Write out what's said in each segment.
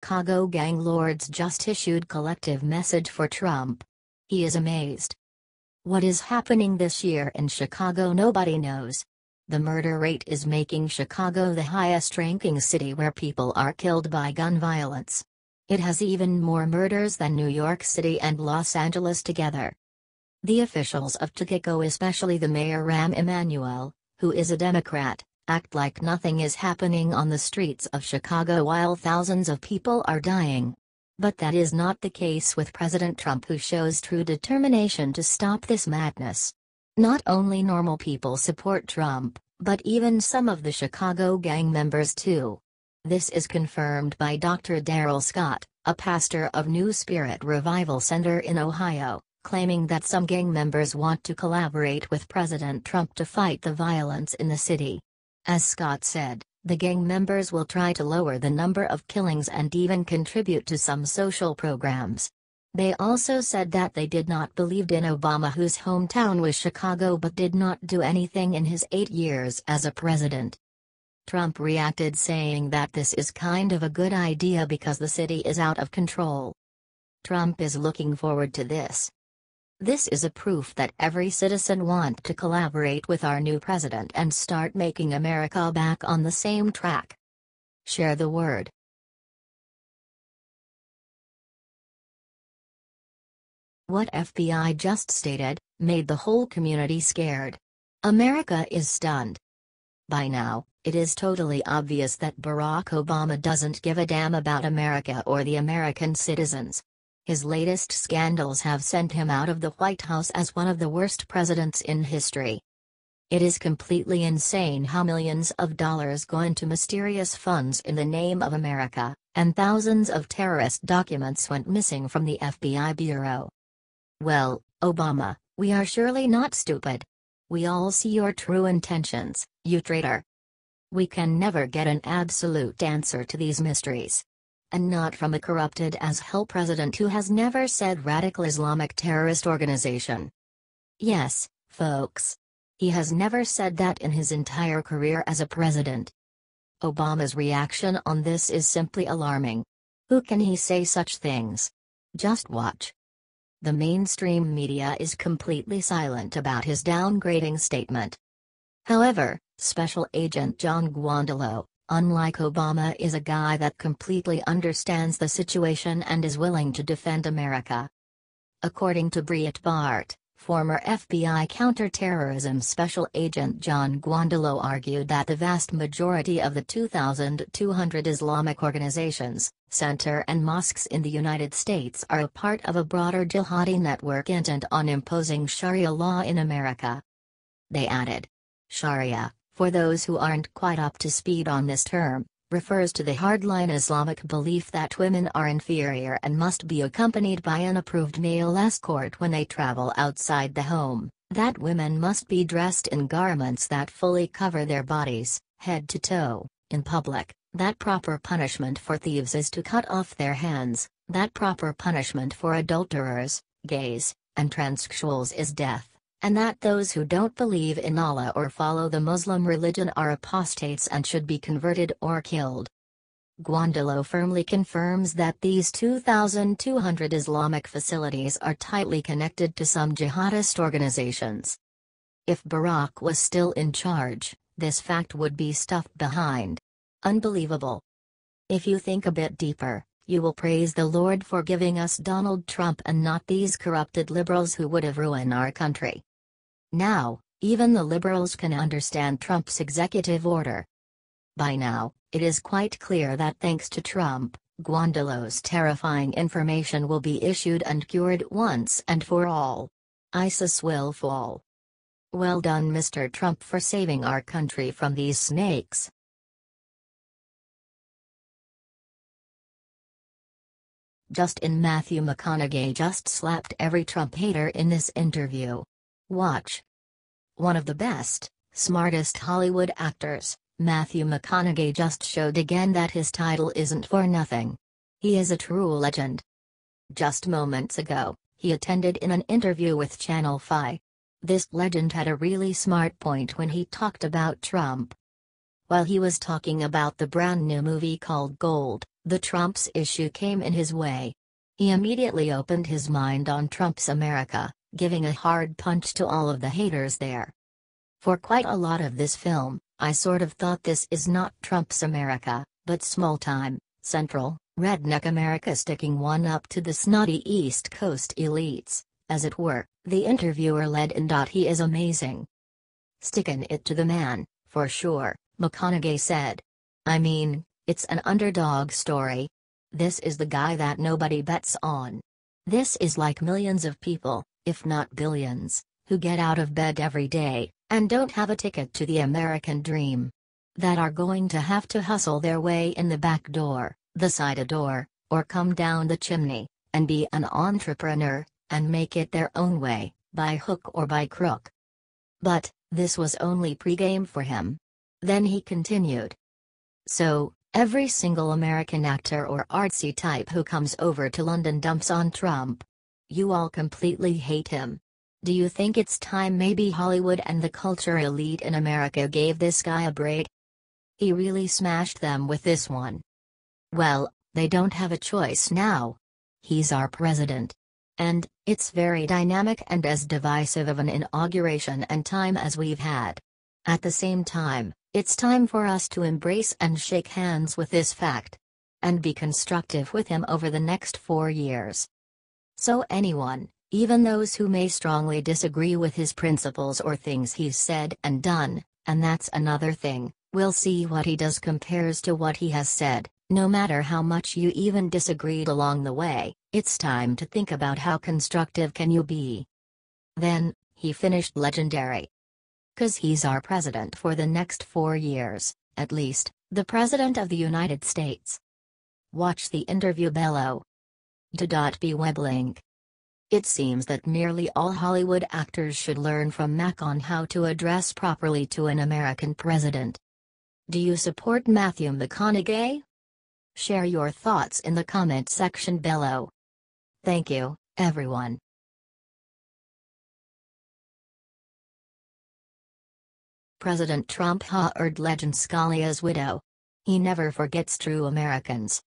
Chicago gang lords just issued collective message for Trump. He is amazed. What is happening this year in Chicago nobody knows. The murder rate is making Chicago the highest-ranking city where people are killed by gun violence. It has even more murders than New York City and Los Angeles together. The officials of Chicago, especially the mayor Rahm Emanuel, who is a Democrat, act like nothing is happening on the streets of Chicago while thousands of people are dying. But that is not the case with President Trump, who shows true determination to stop this madness. Not only normal people support Trump, but even some of the Chicago gang members too. This is confirmed by Dr. Darrell Scott, a pastor of New Spirit Revival Center in Ohio, claiming that some gang members want to collaborate with President Trump to fight the violence in the city. As Scott said, the gang members will try to lower the number of killings and even contribute to some social programs. They also said that they did not believe in Obama, whose hometown was Chicago, but did not do anything in his 8 years as a president. Trump reacted saying that this is kind of a good idea because the city is out of control. Trump is looking forward to this. This is a proof that every citizen wants to collaborate with our new president and start making America back on the same track. Share the word. What FBI just stated made the whole community scared. America is stunned. By now, it is totally obvious that Barack Obama doesn't give a damn about America or the American citizens. His latest scandals have sent him out of the White House as one of the worst presidents in history. It is completely insane how millions of dollars go into mysterious funds in the name of America, and thousands of terrorist documents went missing from the FBI bureau. Well, Obama, we are surely not stupid. We all see your true intentions, you traitor. We can never get an absolute answer to these mysteries. And not from a corrupted as hell president who has never said radical Islamic terrorist organization. Yes, folks. He has never said that in his entire career as a president. Obama's reaction on this is simply alarming. Who can he say such things? Just watch. The mainstream media is completely silent about his downgrading statement. However, Special Agent John Guandolo, unlike Obama, is a guy that completely understands the situation and is willing to defend America. According to Breitbart, former FBI counterterrorism special agent John Guandolo argued that the vast majority of the 2,200 Islamic organizations, center and mosques in the United States are a part of a broader jihadi network intent on imposing Sharia law in America. They added, Sharia, for those who aren't quite up to speed on this term, refers to the hardline Islamic belief that women are inferior and must be accompanied by an approved male escort when they travel outside the home, that women must be dressed in garments that fully cover their bodies, head to toe, in public, that proper punishment for thieves is to cut off their hands, that proper punishment for adulterers, gays, and transsexuals is death, and that those who don't believe in Allah or follow the Muslim religion are apostates and should be converted or killed. Guandolo firmly confirms that these 2,200 Islamic facilities are tightly connected to some jihadist organizations. If Barack was still in charge, this fact would be stuffed behind. Unbelievable. If you think a bit deeper, you will praise the Lord for giving us Donald Trump and not these corrupted liberals who would have ruined our country. Now, even the liberals can understand Trump's executive order. By now, it is quite clear that thanks to Trump, Guandolo's terrifying information will be issued and cured once and for all. ISIS will fall. Well done, Mr. Trump, for saving our country from these snakes. Matthew McConaughey just slapped every Trump hater in this interview. Watch. One of the best, smartest Hollywood actors, Matthew McConaughey just showed again that his title isn't for nothing. He is a true legend. Just moments ago, he attended in an interview with Channel 5. This legend had a really smart point when he talked about Trump. While he was talking about the brand new movie called Gold, The Trump's issue came in his way. He immediately opened his mind on Trump's America, giving a hard punch to all of the haters there. For quite a lot of this film, I sort of thought this is not Trump's America, but small-time, central, redneck America sticking one up to the snotty East Coast elites, as it were, the interviewer led in. He is amazing. Stickin' it to the man, for sure, McConaughey said. I mean, it's an underdog story. This is the guy that nobody bets on. This is like millions of people, if not billions, who get out of bed every day, and don't have a ticket to the American dream. That are going to have to hustle their way in the back door, the side door, or come down the chimney, and be an entrepreneur, and make it their own way, by hook or by crook. But, this was only pregame for him. Then he continued. So, every single American actor or artsy type who comes over to London dumps on Trump. You all completely hate him. Do you think it's time maybe Hollywood and the culture elite in America gave this guy a break? He really smashed them with this one. Well, they don't have a choice now. He's our president. And, it's very dynamic and as divisive of an inauguration and time as we've had. At the same time, it's time for us to embrace and shake hands with this fact. And be constructive with him over the next 4 years. So anyone, even those who may strongly disagree with his principles or things he's said and done, and that's another thing, will see what he does compares to what he has said. No matter how much you even disagreed along the way, it's time to think about how constructive can you be. Then, he finished legendary. 'Cause he's our president for the next 4 years, at least, the president of the United States. Watch the interview below. Be web link. It seems that nearly all Hollywood actors should learn from Mac on how to address properly to an American president. Do you support Matthew McConaughey? Share your thoughts in the comment section below. Thank you, everyone. President Trump hired legend Scalias Widow. He never forgets true Americans.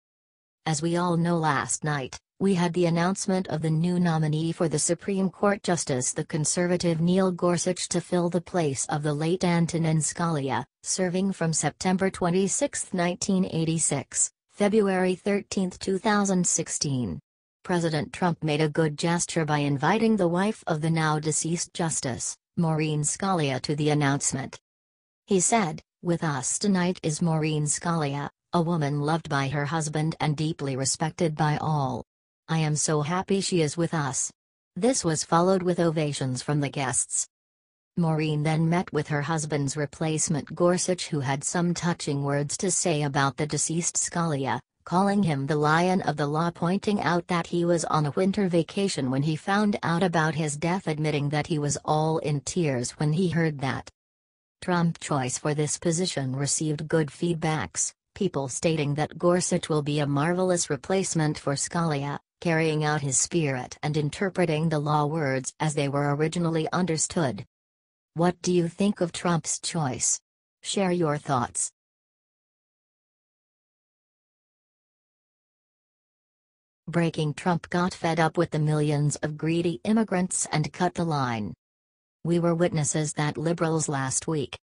As we all know, last night, we had the announcement of the new nominee for the Supreme Court Justice, the conservative Neil Gorsuch, to fill the place of the late Antonin Scalia, serving from September 26, 1986. February 13, 2016. President Trump made a good gesture by inviting the wife of the now deceased Justice, Maureen Scalia, to the announcement. He said, "With us tonight is Maureen Scalia, a woman loved by her husband and deeply respected by all. I am so happy she is with us." This was followed with ovations from the guests. Maureen then met with her husband's replacement Gorsuch, who had some touching words to say about the deceased Scalia, calling him the lion of the law, pointing out that he was on a winter vacation when he found out about his death, admitting that he was all in tears when he heard that. Trump's choice for this position received good feedbacks, people stating that Gorsuch will be a marvelous replacement for Scalia, carrying out his spirit and interpreting the law words as they were originally understood. What do you think of Trump's choice? Share your thoughts. Breaking: Trump got fed up with the millions of greedy immigrants and cut the line. We were witnesses that liberals last week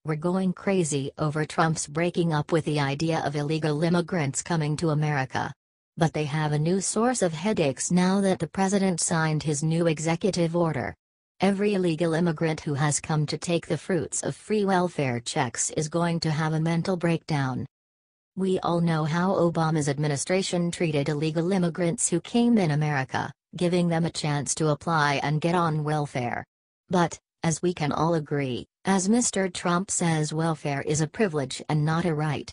were going crazy over Trump's breaking up with the idea of illegal immigrants coming to America. But they have a new source of headaches now that the president signed his new executive order. Every illegal immigrant who has come to take the fruits of free welfare checks is going to have a mental breakdown. We all know how Obama's administration treated illegal immigrants who came in America, giving them a chance to apply and get on welfare. But, as we can all agree, as Mr. Trump says, welfare is a privilege and not a right.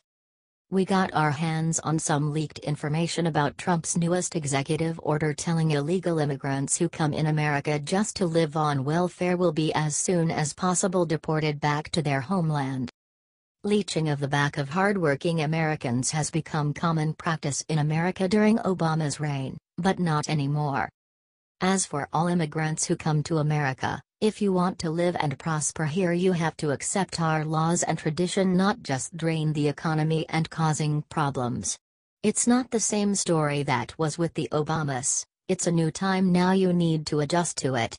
We got our hands on some leaked information about Trump's newest executive order telling illegal immigrants who come in America just to live on welfare will be as soon as possible deported back to their homeland. Leeching of the back of hardworking Americans has become common practice in America during Obama's reign, but not anymore. As for all immigrants who come to America, if you want to live and prosper here, you have to accept our laws and tradition, not just drain the economy and causing problems. It's not the same story that was with the Obamas. It's a new time now, you need to adjust to it.